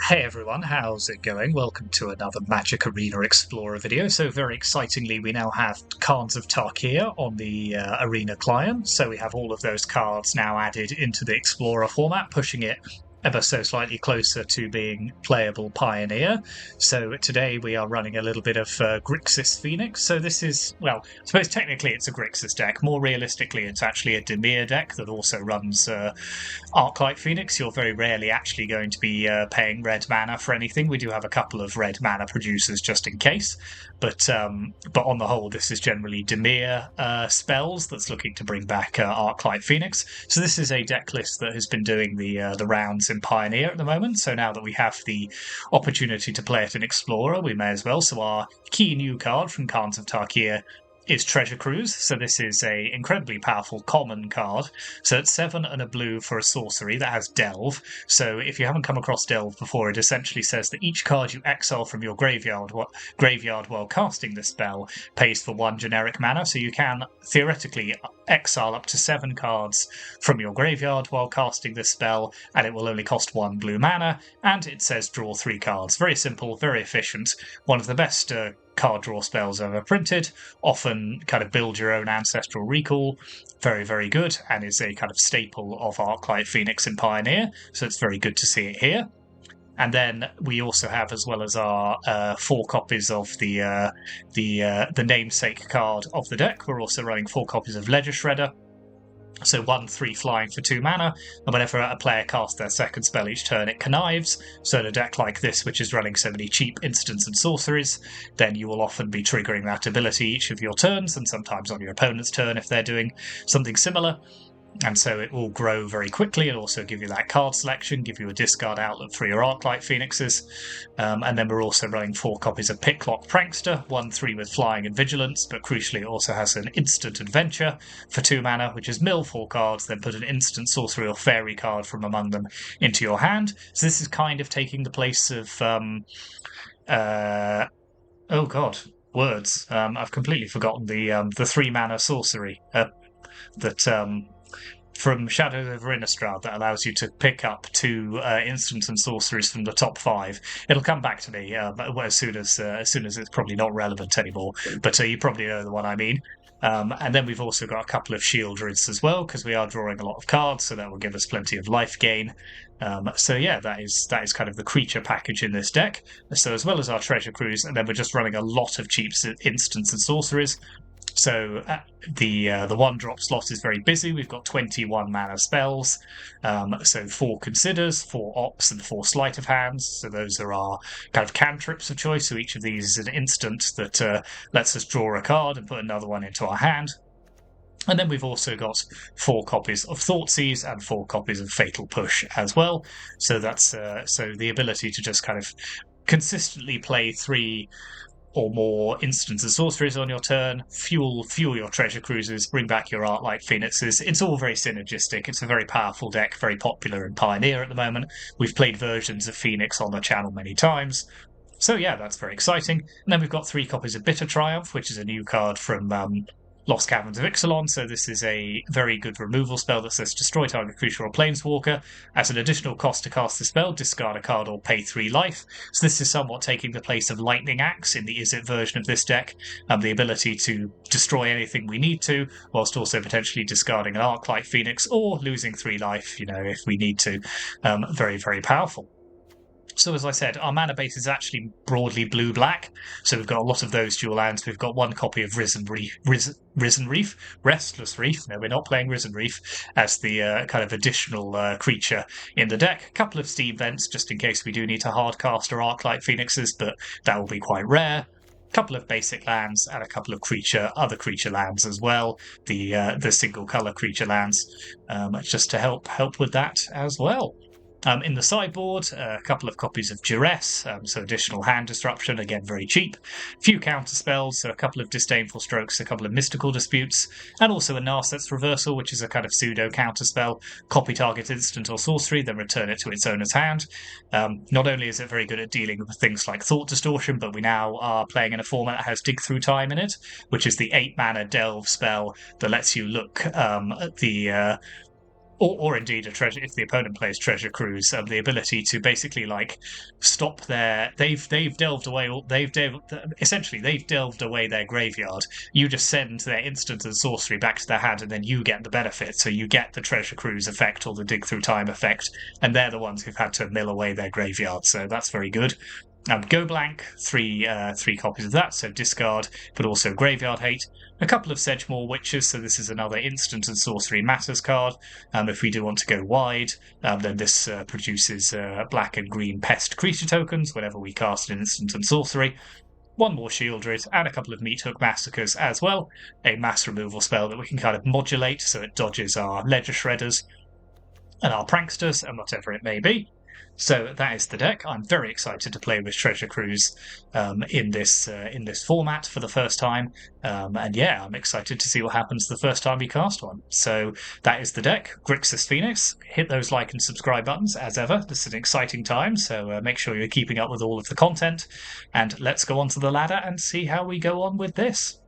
Hey everyone, how's it going? Welcome to another Magic Arena Explorer video. So very excitingly, we now have Khans of Tarkir on the Arena client. So we have all of those cards now added into the Explorer format, pushing it ever so slightly closer to being playable Pioneer. So today we are running a little bit of Grixis Phoenix. So this is, well, I suppose technically it's a Grixis deck. More realistically, it's actually a Dimir deck that also runs Arclight Phoenix. You're very rarely actually going to be paying red mana for anything. We do have a couple of red mana producers just in case, but on the whole, this is generally Dimir spells that's looking to bring back Arclight Phoenix. So this is a deck list that has been doing the rounds in Pioneer at the moment. So now that we have the opportunity to play it in Explorer, we may as well. So our key new card from Khans of Tarkir is Treasure Cruise. So this is a incredibly powerful common card. So it's 7 and a blue for a sorcery that has Delve. So if you haven't come across Delve before, it essentially says that each card you exile from your graveyard while casting this spell pays for 1 generic mana. So you can theoretically exile up to 7 cards from your graveyard while casting this spell, and it will only cost 1 blue mana, and it says draw 3 cards. Very simple, very efficient. One of the best card draw spells ever printed. Often kind of build your own ancestral recall. Very, very good, and is a kind of staple of Arclight Phoenix in Pioneer, so it's very good to see it here. And then we also have, as well as our 4 copies of the namesake card of the deck, we're also running 4 copies of Ledger Shredder. So 1/3 flying for 2 mana, and whenever a player casts their second spell each turn, it connives. So in a deck like this, which is running so many cheap instants and sorceries, then you will often be triggering that ability each of your turns, and sometimes on your opponent's turn if they're doing something similar. And so it will grow very quickly and also give you that card selection, give you a discard outlet for your Arclight Phoenixes. And then we're also running 4 copies of Picklock Prankster, 1/3 with Flying and Vigilance, but crucially it also has an instant adventure for 2 mana, which is mill 4 cards, then put an instant sorcery or fairy card from among them into your hand. So this is kind of taking the place of oh god, words. I've completely forgotten the 3 mana sorcery that from Shadows over Innistrad that allows you to pick up 2 instants and sorceries from the top 5. It'll come back to me as soon as it's probably not relevant anymore. But you probably know the one I mean. And then we've also got a couple of Shieldrids as well, because we are drawing a lot of cards, so that will give us plenty of life gain. So yeah, that is kind of the creature package in this deck. So as well as our Treasure Cruise, and then we're just running a lot of cheap instants and sorceries. So the 1-drop slot is very busy. We've got 21 mana spells, so 4 Considers, 4 Ops, and 4 Sleight of Hands. So those are our kind of cantrips of choice. So each of these is an instant that lets us draw a card and put another one into our hand. And then we've also got 4 copies of Thoughtseize and 4 copies of Fatal Push as well. So that's so the ability to just kind of consistently play 3 or more instants and sorceries on your turn, fuel your treasure cruises, bring back your Arclight Phoenixes. It's all very synergistic. It's a very powerful deck, very popular in Pioneer at the moment. We've played versions of Phoenix on the channel many times. So yeah, that's very exciting. And then we've got 3 copies of Bitter Triumph, which is a new card from Lost Caverns of Ixalan. So this is a very good removal spell that says destroy target creature or planeswalker. As an additional cost to cast the spell, discard a card or pay 3 life. So this is somewhat taking the place of Lightning Axe in the Izzet version of this deck. The ability to destroy anything we need to, whilst also potentially discarding an Arclight Phoenix or losing 3 life, if we need to. Very, very powerful. So as I said, our mana base is actually broadly blue-black, so we've got a lot of those dual lands. We've got 1 copy of Restless Reef. No, we're not playing Risen Reef as the kind of additional creature in the deck. A couple of Steam Vents, just in case we do need to hardcast our Arclight Phoenixes, but that will be quite rare. A couple of basic lands and a couple of other creature lands as well. The single color creature lands, just to help with that as well. In the sideboard, a couple of copies of Duress, so additional hand disruption, again very cheap. A few counter spells, so a couple of Disdainful Strokes, a couple of Mystical Disputes, and also a Narset's Reversal, which is a kind of pseudo counter spell. Copy target instant or sorcery, then return it to its owner's hand. Not only is it very good at dealing with things like Thought Distortion, but we now are playing in a format that has Dig Through Time in it, which is the 8 mana delve spell that lets you look at the or indeed a treasure if the opponent plays treasure cruise, the ability to basically like stop their they've delved away essentially they've delved away their graveyard. You just send their instant and sorcery back to their hand, and then you get the benefit. So you get the treasure cruise effect or the dig through time effect, and they're the ones who've had to mill away their graveyard. So that's very good. Go blank, three copies of that, so discard, but also graveyard hate. A couple of Sedgemoor Witches, so this is another instant and sorcery matters card. If we do want to go wide, then this produces black and green pest creature tokens whenever we cast an instant and sorcery. One more Shieldred, and a couple of Meathook Massacres as well. A mass removal spell that we can kind of modulate so it dodges our Ledger Shredders and our Pranksters and whatever it may be. So that is the deck. I'm very excited to play with Treasure Cruise in this format for the first time, and yeah, I'm excited to see what happens the first time we cast one. So that is the deck. Grixis Phoenix. Hit those like and subscribe buttons as ever. This is an exciting time, so make sure you're keeping up with all of the content, and let's go onto the ladder and see how we go on with this.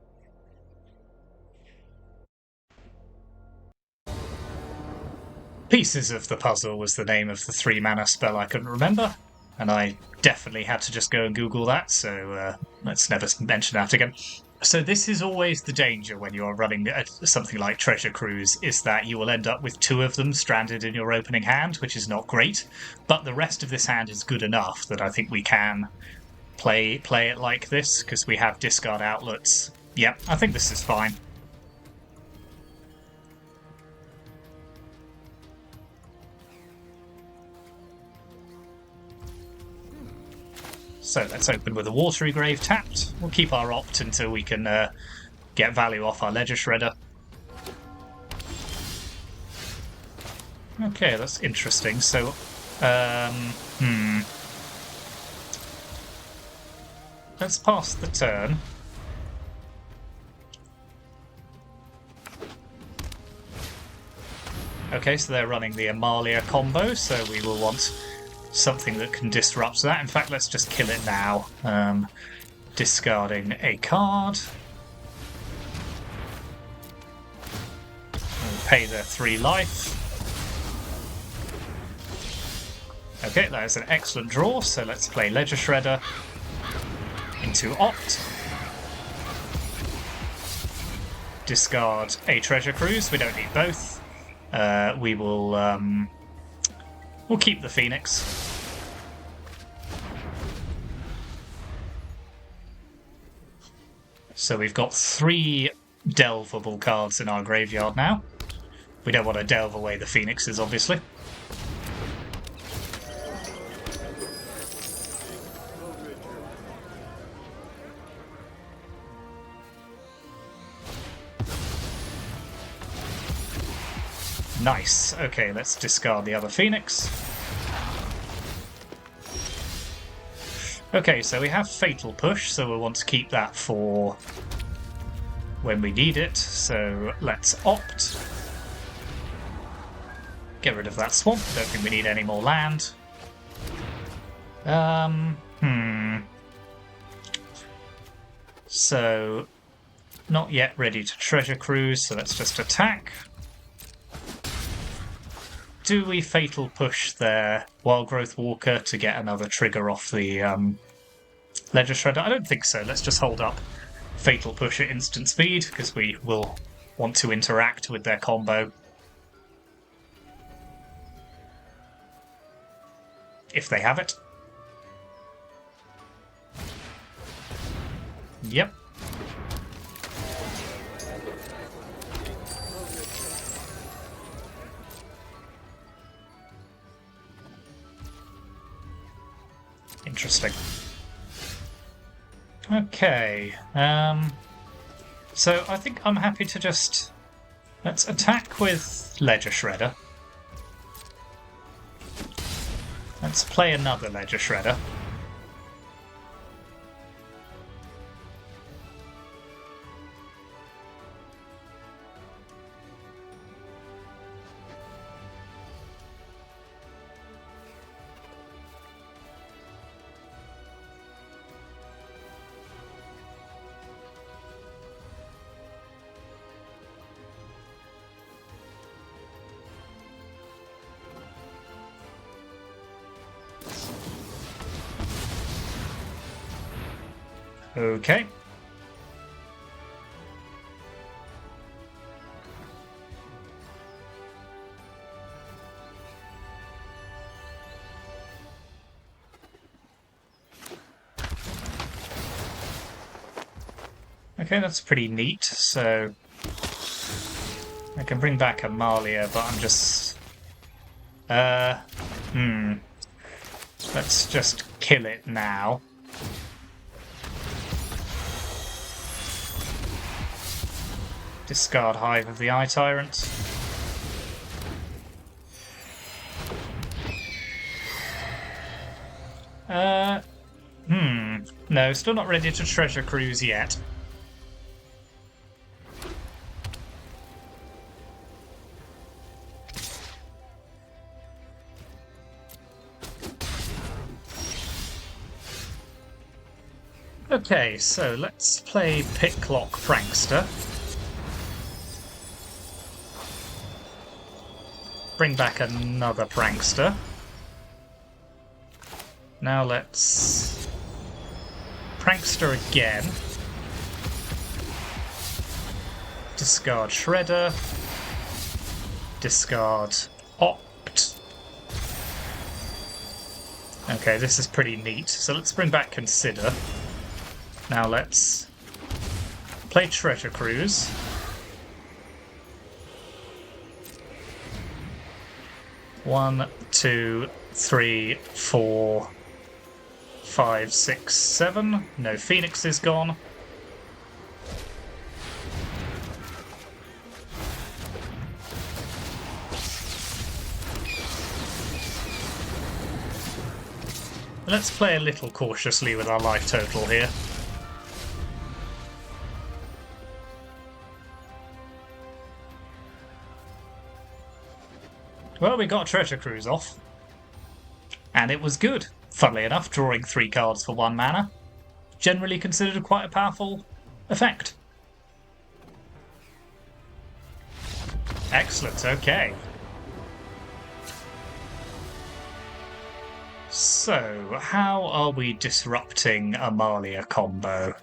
Pieces of the Puzzle was the name of the 3-mana spell I couldn't remember, and I definitely had to just go and Google that, so let's never mention that again. So this is always the danger when you are running something like Treasure Cruise, is that you will end up with 2 of them stranded in your opening hand, which is not great, but the rest of this hand is good enough that I think we can play it like this, because we have discard outlets. Yep, I think this is fine. So let's open with a Watery Grave tapped. We'll keep our opt until we can get value off our Ledger Shredder. Okay, that's interesting. So, let's pass the turn. Okay, so they're running the Amalia combo, so we will want something that can disrupt that. In fact, let's just kill it now. Discarding a card. We'll pay their 3 life. Okay, that is an excellent draw, so let's play Ledger Shredder into opt. Discard a Treasure Cruise. We don't need both. We will we'll keep the Phoenix. So we've got 3 delvable cards in our graveyard now. We don't want to delve away the Phoenixes, obviously. Nice. Okay, let's discard the other Phoenix. Okay, so we have Fatal Push, so we'll want to keep that for when we need it. So let's opt. Get rid of that swamp. Don't think we need any more land. So, not yet ready to Treasure Cruise, so let's just attack. Do we Fatal Push their Wildgrowth Walker to get another trigger off the Ledger Shredder? I don't think so. Let's just hold up Fatal Push at instant speed, because we will want to interact with their combo. If they have it. Yep. Interesting. Okay. So I think I'm happy to just... Let's attack with Ledger Shredder. Let's play another Ledger Shredder. Okay. Okay, that's pretty neat. So I can bring back Amalia, but I'm just... Let's just kill it now. Discard Hive of the Eye Tyrant. No, still not ready to treasure cruise yet. Okay, so let's play Picklock Prankster. Bring back another Prankster. Now let's Prankster again. Discard Shredder. Discard Opt. Okay, this is pretty neat. So let's bring back Consider. Now let's play Treasure Cruise. One, two, three, 4, 5, 6, 7. No, Phoenix is gone. Let's play a little cautiously with our life total here. Well, we got Treasure Cruise off. And it was good. Funnily enough, drawing 3 cards for 1 mana. Generally considered quite a powerful effect. Excellent, okay. So, how are we disrupting Amalia combo?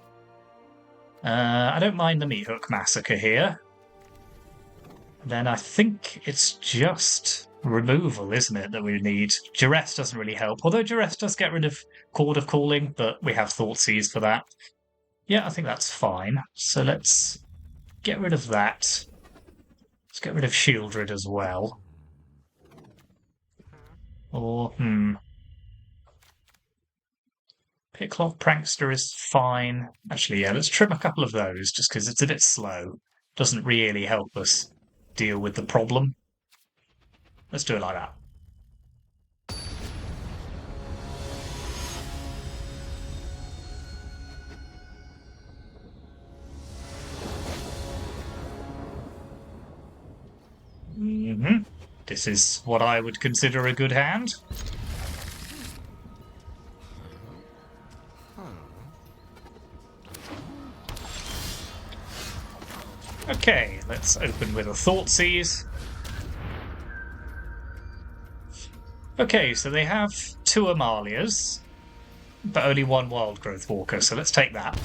I don't mind the Meat Hook Massacre here. Then I think it's just removal, isn't it, that we need? Duress doesn't really help, although Duress does get rid of Chord of Calling, but we have Thoughtseize for that. Yeah, I think that's fine. So let's get rid of that. Let's get rid of Shieldred as well. Or, Picklock Prankster is fine. Actually, yeah, let's trim a couple of those, just because it's a bit slow. Doesn't really help us deal with the problem. Let's do it like that. This is what I would consider a good hand. Okay, let's open with a Thoughtseize. Okay, so they have 2 Amalias, but only 1 Wild Growth Walker, so let's take that.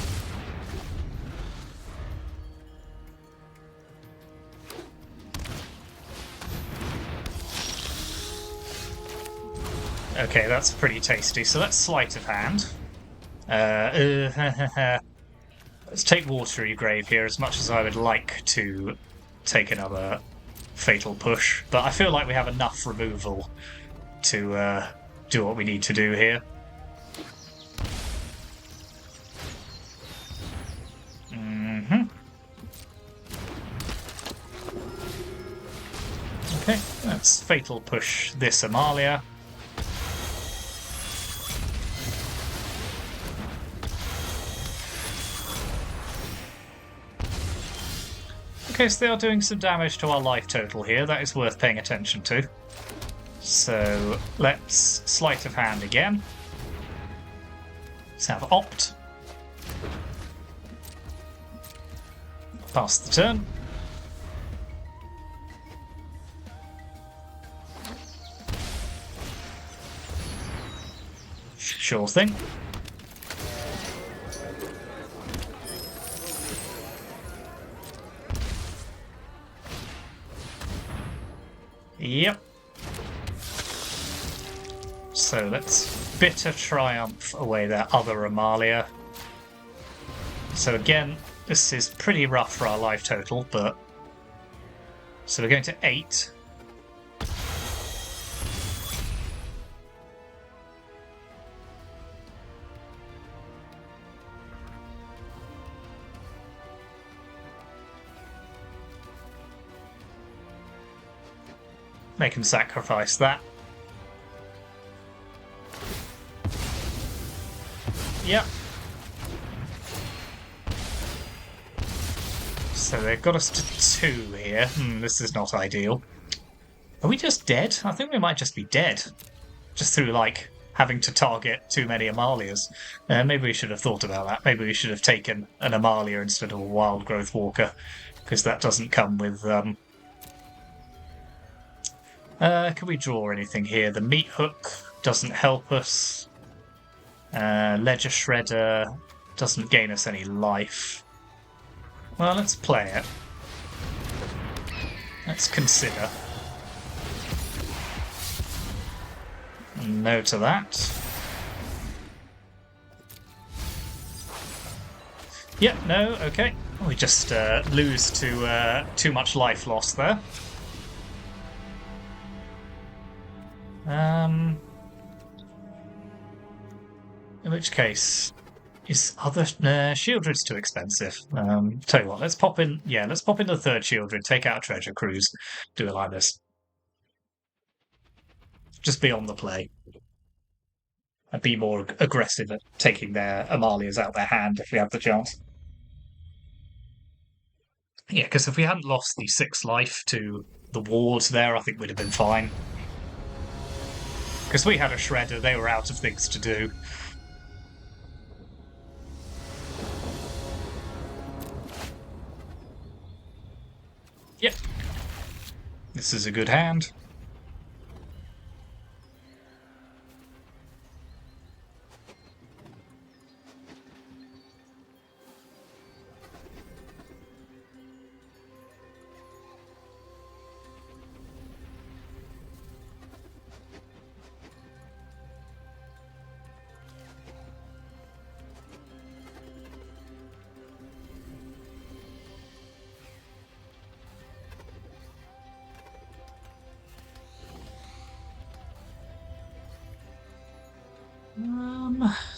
Okay, that's pretty tasty, so that's Sleight of Hand. Let's take Watery Grave here, as much as I would like to take another Fatal Push, but I feel like we have enough removal to do what we need to do here. Okay, let's Fatal Push this Amalia. Okay, so they are doing some damage to our life total here. That is worth paying attention to. So let's Sleight of Hand again. Let's have Opt. Pass the turn. Sure thing. Yep. So let's Bitter Triumph away their other Amalia. So again, this is pretty rough for our life total, but... So we're going to 8. Make him sacrifice that. Yep. So they've got us to 2 here. This is not ideal. Are we just dead? I think we might just be dead. Just through, like, having to target too many Amalias. Maybe we should have thought about that. Maybe we should have taken an Amalia instead of a Wild Growth Walker. Because that doesn't come with... can we draw anything here? The Meat Hook doesn't help us. Ledger Shredder doesn't gain us any life. Well, let's play it. Let's consider. No to that. Yep, no, okay. We just lose to too much life loss there. In which case, is other Shieldred's too expensive? Tell you what, let's pop in. Yeah, let's pop in the 3rd Shieldred, take out a Treasure Cruise, do it like this. Just be on the play. And be more aggressive at taking their Amalias out their hand if we have the chance. Yeah, because if we hadn't lost the 6 life to the wards there, I think we'd have been fine. Because we had a Shredder, they were out of things to do. Yep. This is a good hand.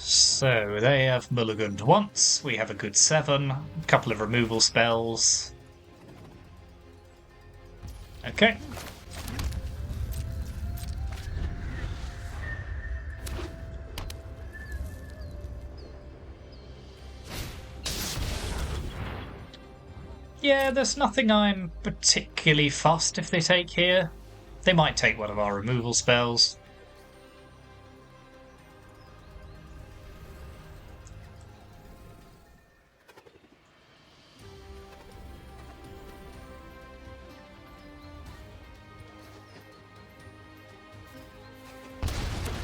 So they have mulliganed once, we have a good 7, a couple of removal spells. Okay. Yeah, there's nothing I'm particularly fussed if they take here. They might take one of our removal spells.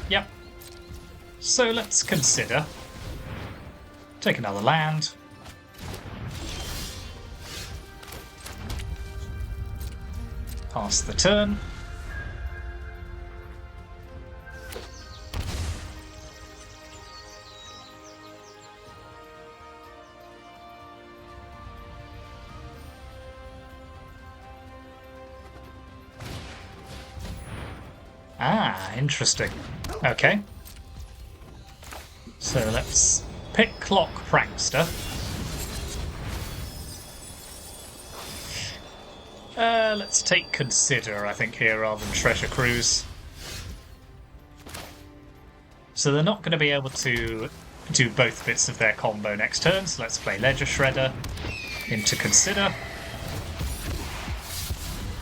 Yep. So let's consider. Take another land. Pass the turn. Ah, interesting. Okay. So let's pick Clock Prankster. Let's take Consider, I think, here rather than Treasure Cruise. So they're not going to be able to do both bits of their combo next turn, so let's play Ledger Shredder into Consider.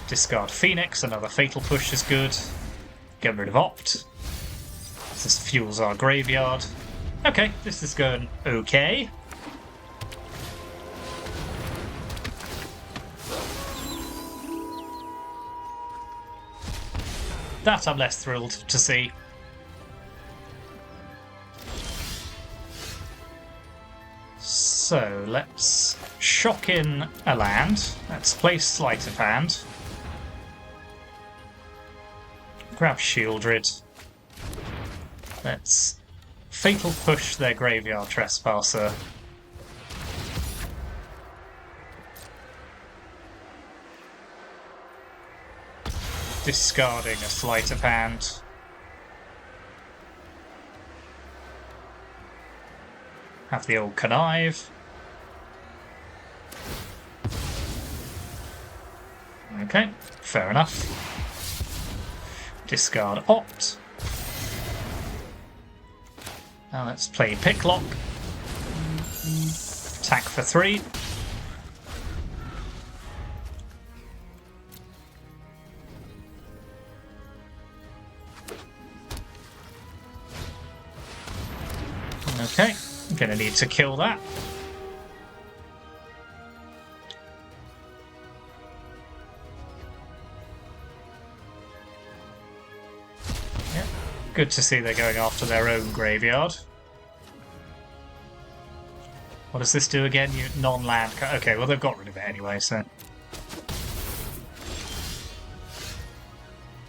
Discard Phoenix, another Fatal Push is good. Get rid of Opt. This fuels our graveyard. Okay, this is going okay. That I'm less thrilled to see. So let's shock in a land. Let's play Sleight of Hand. Grab Shieldred. Let's Fatal Push their Graveyard Trespasser. Discarding a Sleight of Hand. Have the old Connive. Okay, fair enough. Discard Opt. Now let's play Picklock. Attack for 3. Okay, I'm going to need to kill that. Yeah, good to see they're going after their own graveyard. What does this do again? Non-land. Okay, well they've got rid of it anyway, so.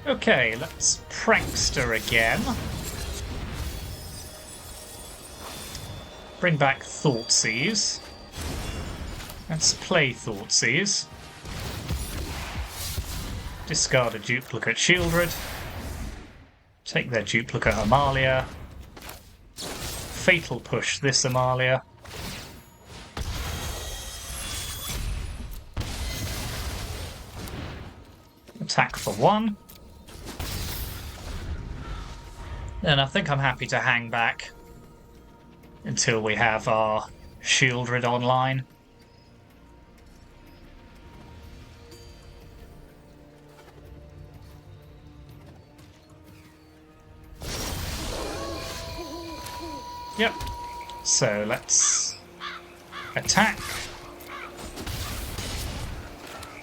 Okay, let's Prankster again. Bring back Thoughtseize. Let's play Thoughtseize. Discard a duplicate Shieldred. Take their duplicate Amalia. Fatal Push this Amalia. Attack for 1. And I think I'm happy to hang back until we have our Shieldred online. Yep. So let's attack.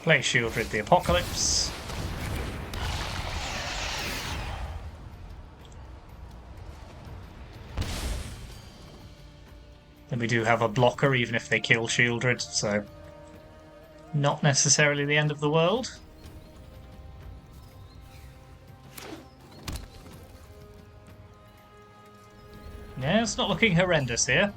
Play Shieldred the Apocalypse. Then we do have a blocker even if they kill Shieldred, so not necessarily the end of the world. Yeah, it's not looking horrendous here.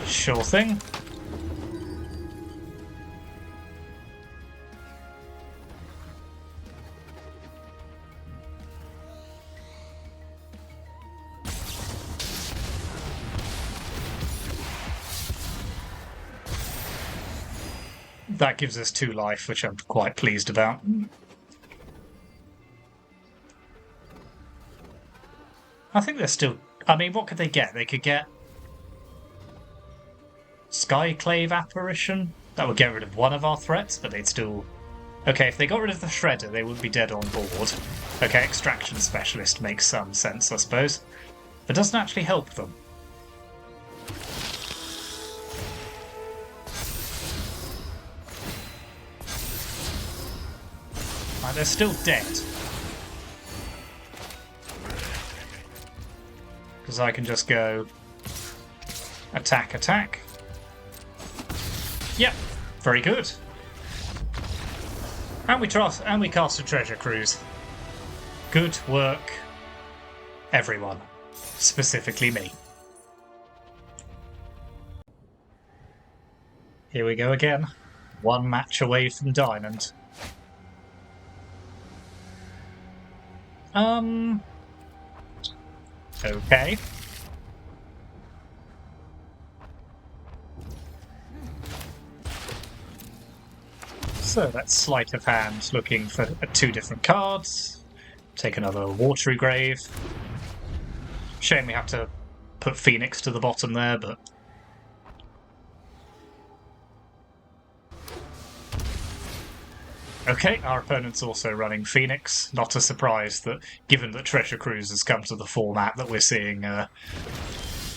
Sure thing. That gives us 2 life, which I'm quite pleased about. I think they're still... I mean, what could they get? They could get Skyclave Apparition. That would get rid of one of our threats, but they'd still... Okay, if they got rid of the Shredder, they would be dead on board. Okay, Extraction Specialist makes some sense, I suppose. But doesn't actually help them. Right, they're still dead. Because I can just go... Attack, attack. Yep, very good. And we cast a Treasure Cruise. Good work, everyone. Specifically me. Here we go again. 1 match away from Diamond. Okay. So that's Sleight of Hand looking for 2 different cards. Take another Watery Grave. Shame we have to put Phoenix to the bottom there, but... Okay, our opponent's also running Phoenix. Not a surprise that, given that Treasure Cruise has come to the format, that we're seeing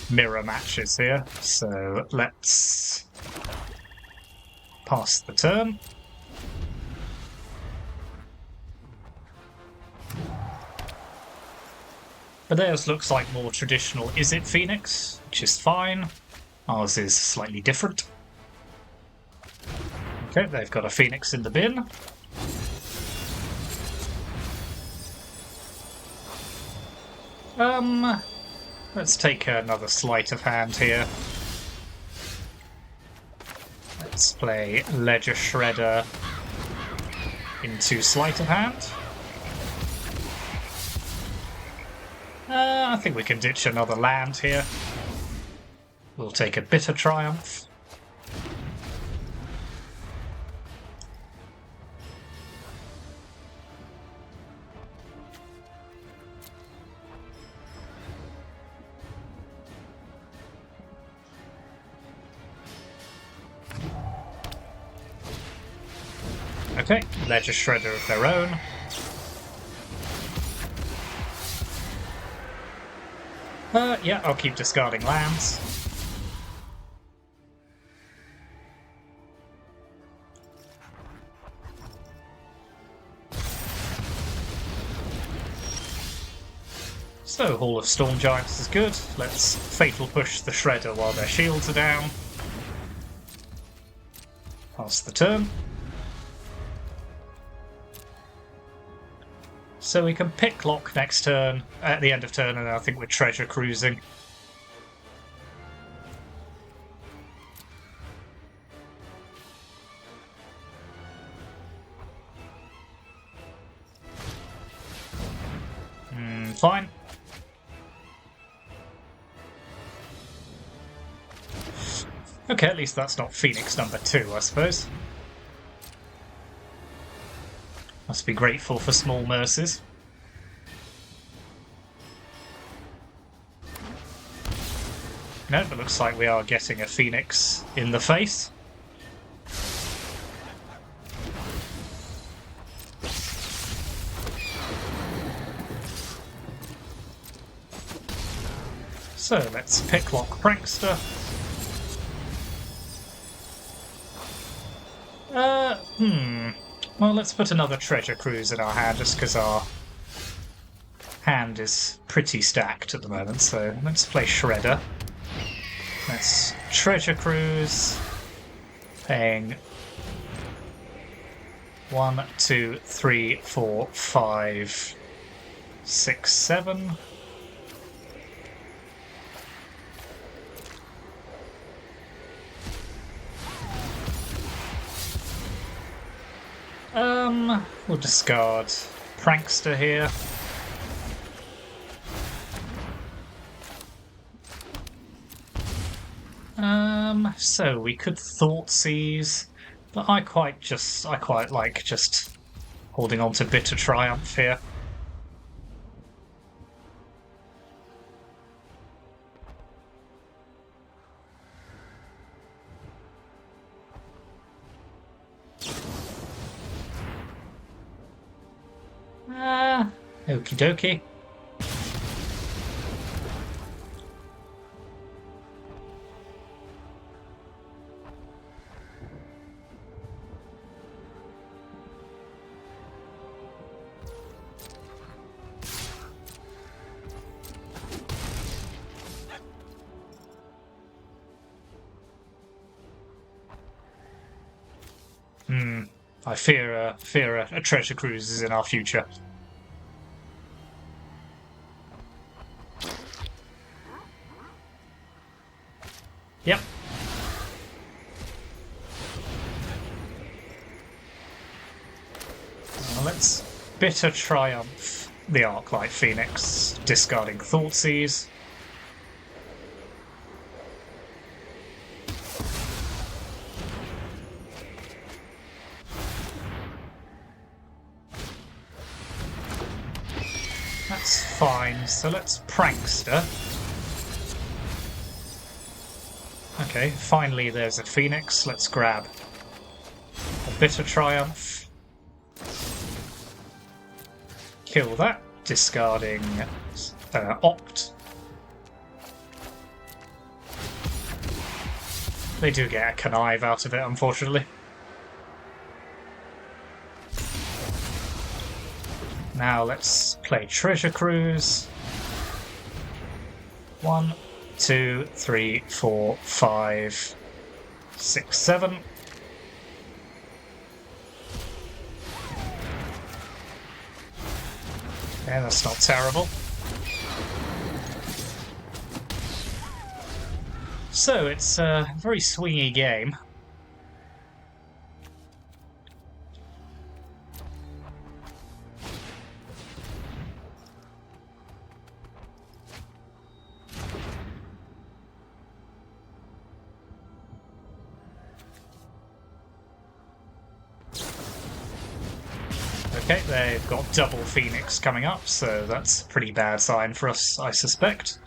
mirror matches here. So let's pass the turn. But theirs looks like more traditional Izzet Phoenix, which is fine. Ours is slightly different. Okay, they've got a Phoenix in the bin. Let's take another sleight of hand here. Let's play Ledger Shredder into sleight of hand. I think we can ditch another land here. We'll take a Bitter Triumph. Okay, Ledger Shredder of their own. Yeah, I'll keep discarding lands. So, Hall of Storm Giants is good. Let's Fatal Push the Shredder while their shields are down. Pass the turn. So we can pick lock next turn, at the end of turn, and I think we're treasure cruising. Fine. Okay, at least that's not Phoenix number 2, I suppose. Must be grateful for small mercies. No, it looks like we are getting a Phoenix in the face. So let's picklock Prankster. Well, let's put another Treasure Cruise in our hand, just because our hand is pretty stacked at the moment. So let's play Shredder. Let's Treasure Cruise, paying 1, 2, 3, 4, 5, 6, 7. We'll discard Prankster here. So we could Thought Seize, but I quite like just holding on to Bitter Triumph here. Okie dokie. I fear a treasure cruise is in our future. Yep. Let's Bitter Triumph the Arclight Phoenix, discarding Thoughtseize. That's fine, so let's Prankster. Okay, finally there's a Phoenix. Let's grab a Bitter Triumph. Kill that, discarding Opt. They do get a Connive out of it, unfortunately. Now let's play Treasure Cruise. 1, 2, 3, 4, 5, 6, 7. Yeah, that's not terrible. So it's a very swingy game. Okay, they've got double Phoenix coming up, so that's a pretty bad sign for us, I suspect.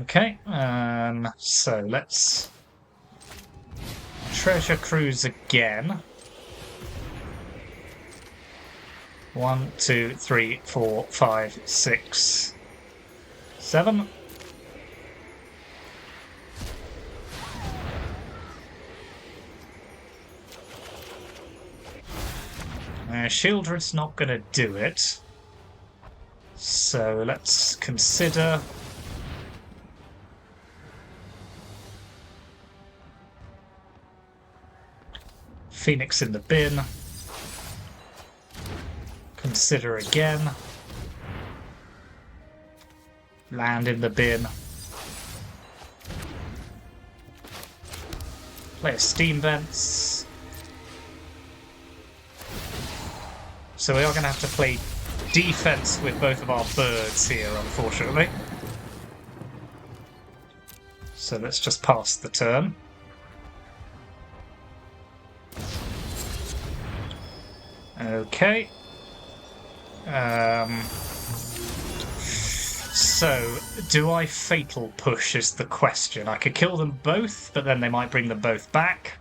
Okay, so let's treasure cruise again. 1, 2, 3, 4, 5, 6, 7. Shieldred's not going to do it. So let's consider... Phoenix in the bin. Consider again. Land in the bin. Play a steam vents. So we are going to have to play defense with both of our birds here, unfortunately. So let's just pass the turn. Okay. So, do I fatal push is the question. I could kill them both, but then they might bring them both back.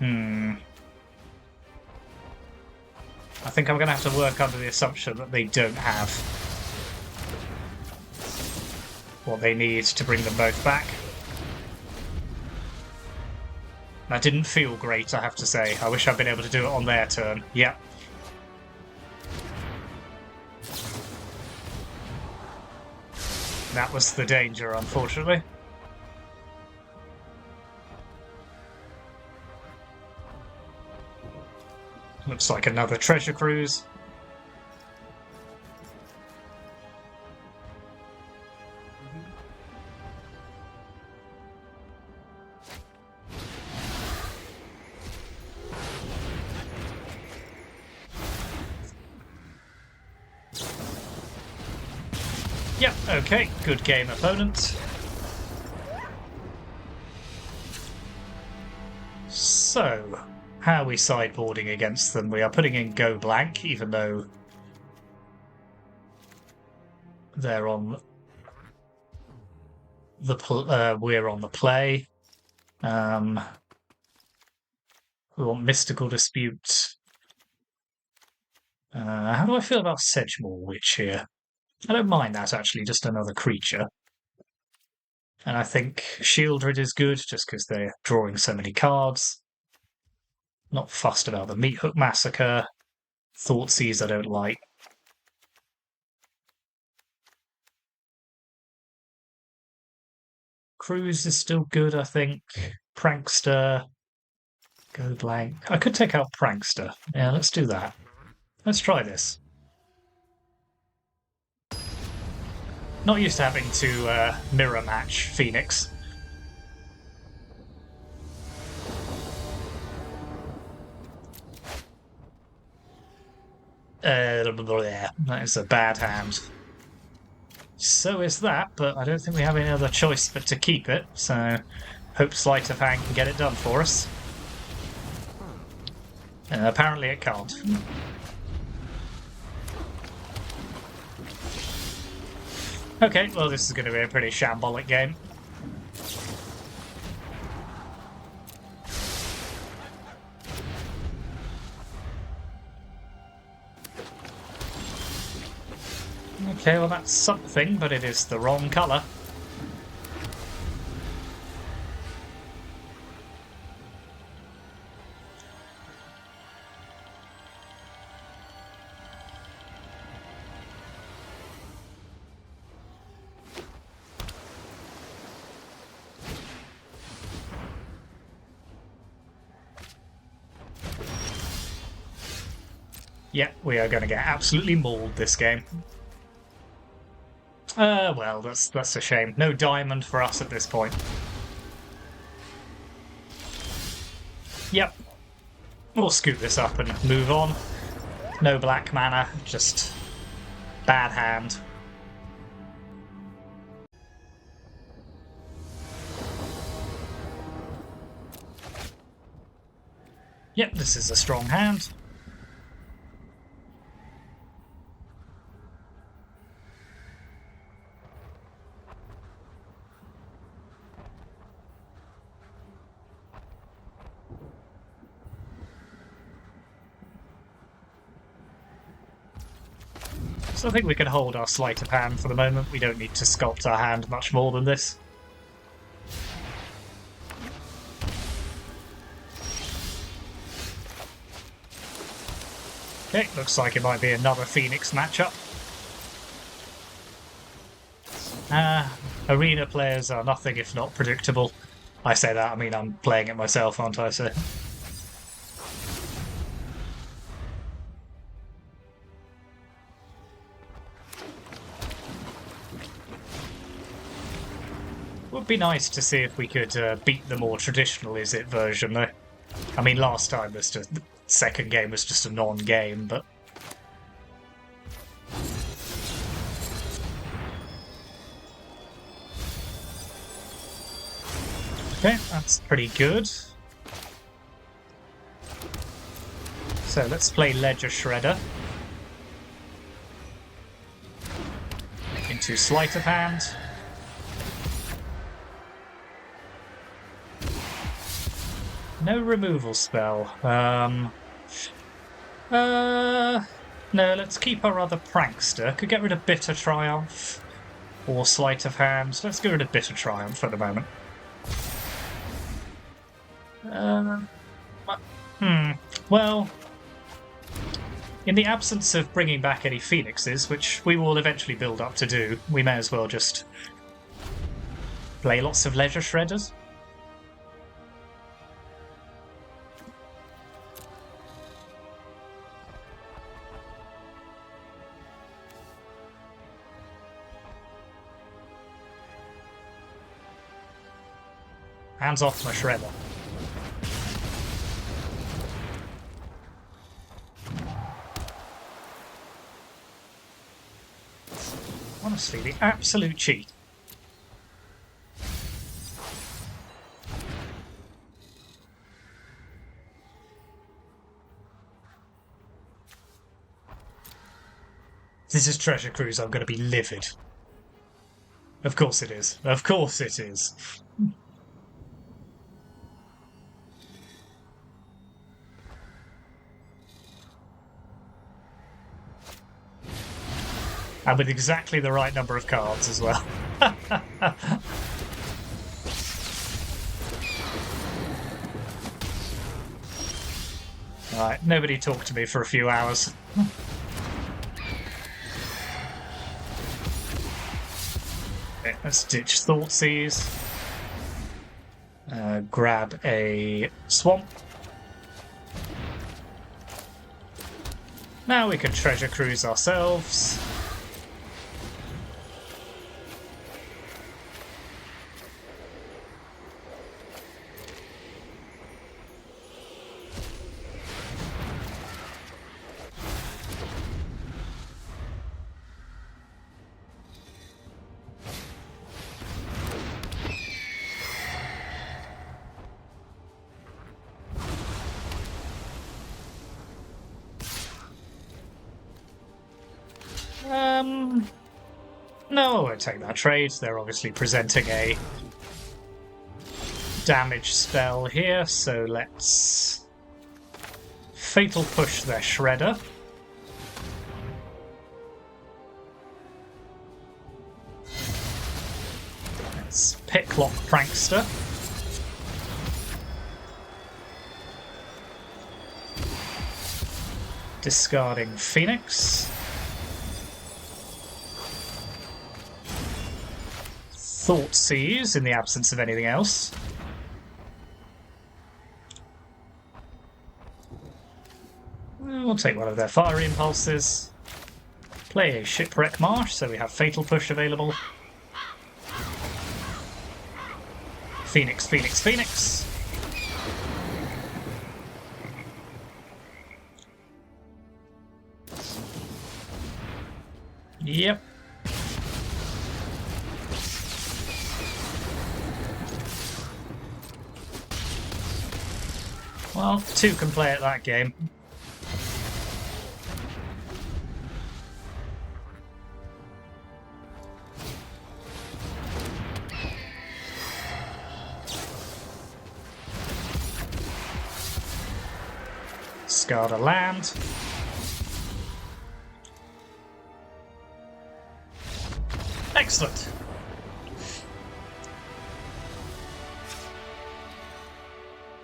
I think I'm going to have to work under the assumption that they don't have what they need to bring them both back. That didn't feel great, I have to say. I wish I'd been able to do it on their turn. Yep. That was the danger, unfortunately. Looks like another treasure cruise. Yep, okay, good game, opponent. So, how are we sideboarding against them? We are putting in go blank, even though they're on the we're on the play. We want mystical dispute. How do I feel about Sedgemoor Witch here? I don't mind that, actually, just another creature. And I think Shieldred is good, just because they're drawing so many cards. Not fussed about the Meathook Massacre. Thoughtseize I don't like. Cruise is still good, I think. Prankster. Go blank. I could take out Prankster. Yeah, let's do that. Let's try this. Not used to having to mirror match Phoenix. That is a bad hand. So is that, but I don't think we have any other choice but to keep it, so hope Sleight of Hand can get it done for us. Apparently it can't. Okay, well this is going to be a pretty shambolic game. Okay, well that's something, but it is the wrong colour. Yeah, we are going to get absolutely mauled this game. Well, that's a shame. No diamond for us at this point. Yep. We'll scoot this up and move on. No black mana, just bad hand. Yep, this is a strong hand. So I think we can hold our sleight of hand for the moment. We don't need to sculpt our hand much more than this. Okay, looks like it might be another Phoenix matchup. Arena players are nothing if not predictable. I say that, I mean I'm playing it myself, aren't I? So. Would be nice to see if we could beat the more traditional Izzet version, though. I mean, last time the second game was just a non-game, but... Okay, that's pretty good. So let's play Ledger Shredder. Into Sleight of Hand. No removal spell. No, let's keep our other Prankster. Could get rid of Bitter Triumph. Or Sleight of Hand. Let's get rid of Bitter Triumph for the moment. Well, in the absence of bringing back any Phoenixes, which we will eventually build up to do, we may as well just play lots of Ledger Shredders. Hands off my Shredder. Honestly, the absolute cheat. This is Treasure Cruise, I'm going to be livid. Of course it is. Of course it is. And with exactly the right number of cards as well. Alright, nobody talked to me for a few hours. Okay, let's ditch Thoughtseize. Grab a Swamp. Now we can Treasure Cruise ourselves. No, I won't take that trade. They're obviously presenting a damage spell here, so let's Fatal Push their Shredder. Let's Picklock Prankster. Discarding Phoenix. Thoughtseize in the absence of anything else. We'll take one of their fiery impulses. Play a Shipwreck Marsh, so we have Fatal Push available. Phoenix, Phoenix, Phoenix. Yep. Well, two can play at that game. Discard a land. Excellent.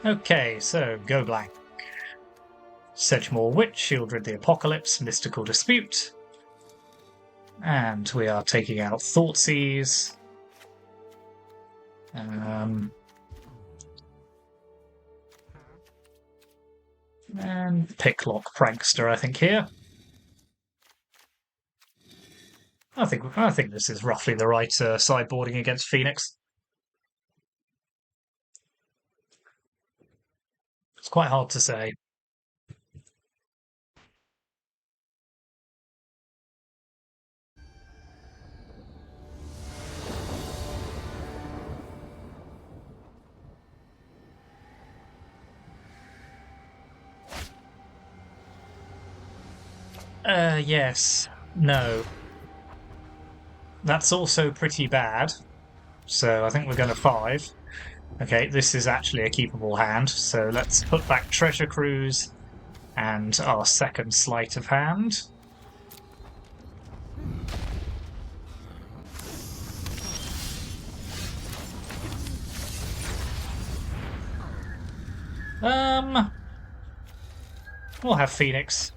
Okay, so go blank. Sedgemoor Witch, Shieldred the Apocalypse, Mystical Dispute. And we are taking out Thoughtseize. And Picklock Prankster, I think, here. I think this is roughly the right sideboarding against Phoenix. It's quite hard to say. Yes. No. That's also pretty bad. So I think we're going to 5. Okay, this is actually a keepable hand, so let's put back Treasure Cruise and our second sleight of hand. We'll have Phoenix.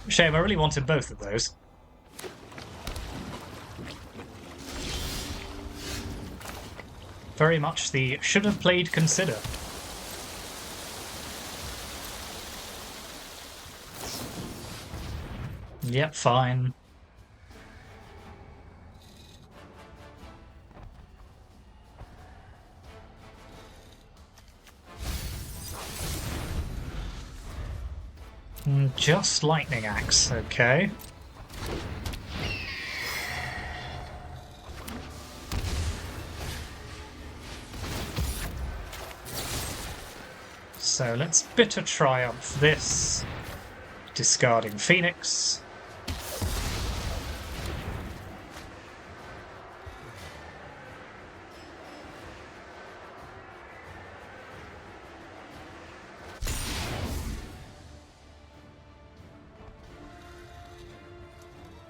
Shame, I really wanted both of those. Very much the should have played consider. Yep, fine. Just Lightning Axe, okay. So let's Bitter Triumph this, discarding Phoenix.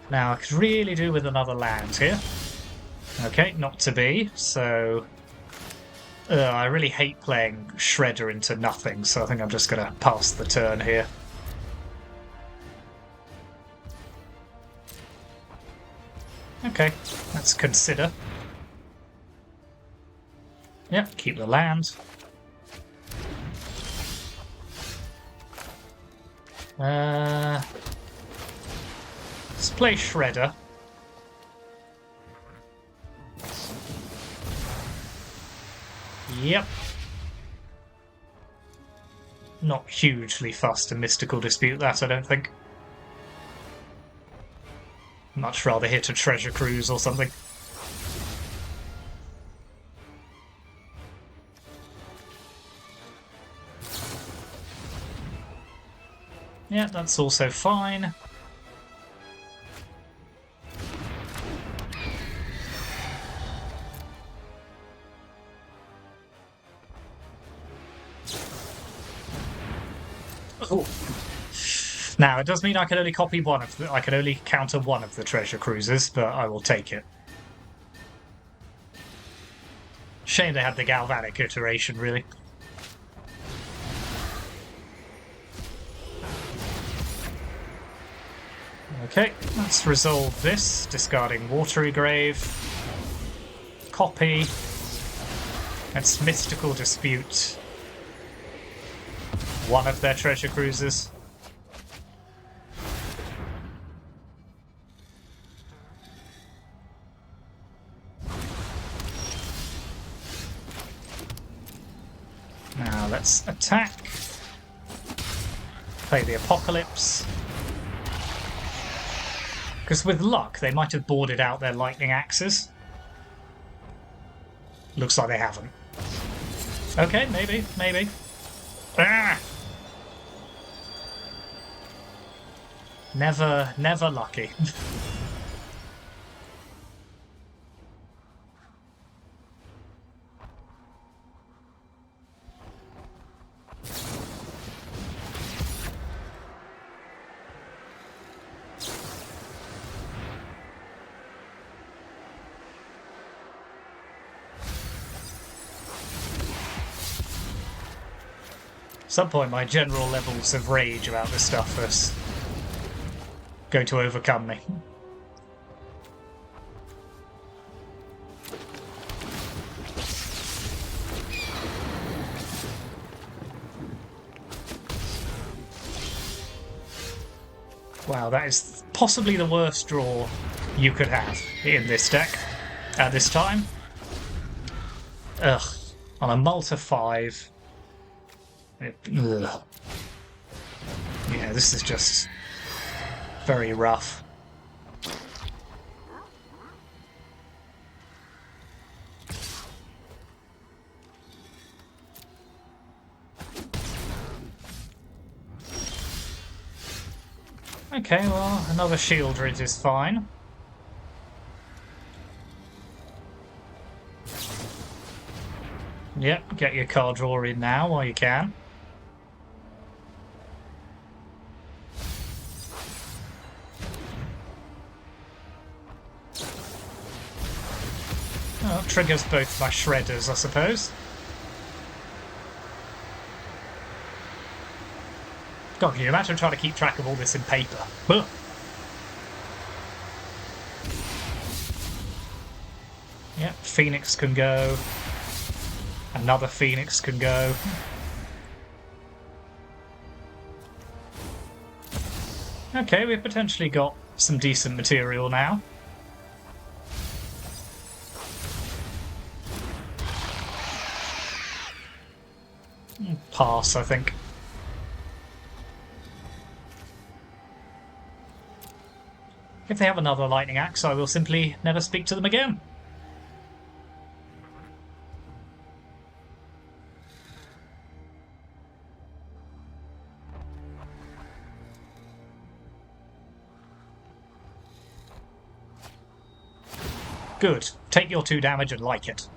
Now I could really do with another land here. Okay, not to be, so... I really hate playing Shredder into nothing, so I think I'm just going to pass the turn here. Okay, let's consider. Yep, keep the land. Let's play Shredder. Yep. Not hugely fussed and Mystical Dispute that, I don't think. Much rather hit a Treasure Cruise or something. Yeah, that's also fine. Ooh. Now, it does mean I can only copy one of I can only counter one of the Treasure Cruisers, but I will take it. Shame they had the Galvanic iteration, really. Okay, let's resolve this, discarding Watery Grave. Copy. Let's Mystical Dispute one of their Treasure Cruisers. let's attack. Play the Apocalypse. Because with luck, they might have boarded out their lightning axes. Looks like they haven't. Okay, maybe. Ah! Never lucky. At some point, my general levels of rage about this stuff is going to overcome me. Wow, that is possibly the worst draw you could have in this deck at this time. Ugh. On a Malta 5. Ugh. Yeah, this is just very rough. Okay, well, another shield ridge is fine. Yep, get your card draw in now while you can. Oh, triggers both my shredders, I suppose. God, can you imagine trying to keep track of all this in paper? Ugh. Yep, Phoenix can go. Another Phoenix can go. Okay, we've potentially got some decent material now. Pass, I think. If they have another lightning axe, I will simply never speak to them again. Good. Take your 2 damage and like it.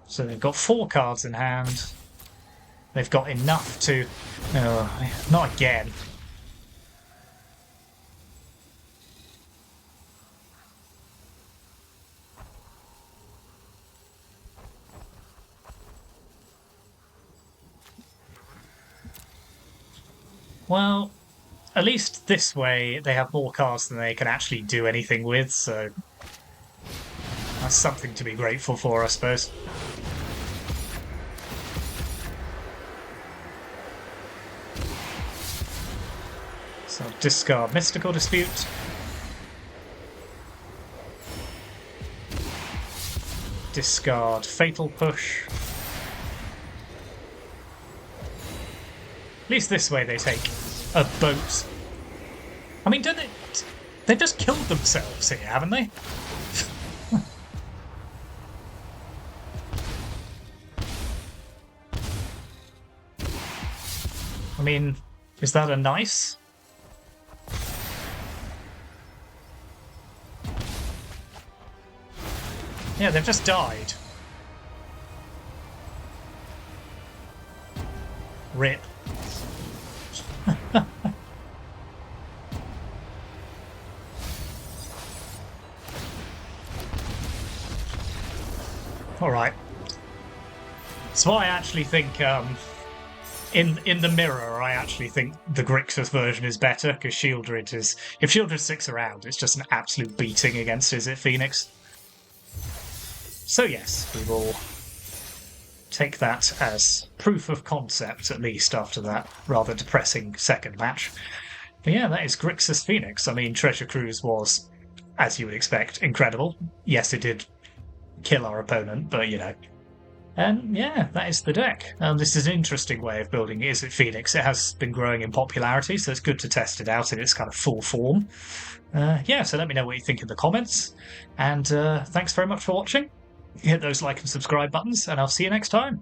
So they've got 4 cards in hand. They've got enough to... No, not again. Well, at least this way they have more cards than they can actually do anything with, so that's something to be grateful for, I suppose. So discard Mystical Dispute. Discard Fatal Push. At least this way they take a boat. I mean, don't they? They've just killed themselves here, haven't they? I mean, is that a nice? Yeah, they've just died. Rip. All right. So I actually think, in the mirror, I actually think the Grixis version is better because Shieldred is. If Shieldred sticks around, it's just an absolute beating against Izzet Phoenix. So yes, we will take that as proof of concept, at least after that rather depressing second match. But yeah, that is Grixis Phoenix. I mean, Treasure Cruise was, as you would expect, incredible. Yes, it did kill our opponent, but And yeah, that is the deck. This is an interesting way of building Izzet Phoenix. It has been growing in popularity, so it's good to test it out in its kind of full form. Yeah, so let me know what you think in the comments. And thanks very much for watching. Hit those like and subscribe buttons, and I'll see you next time.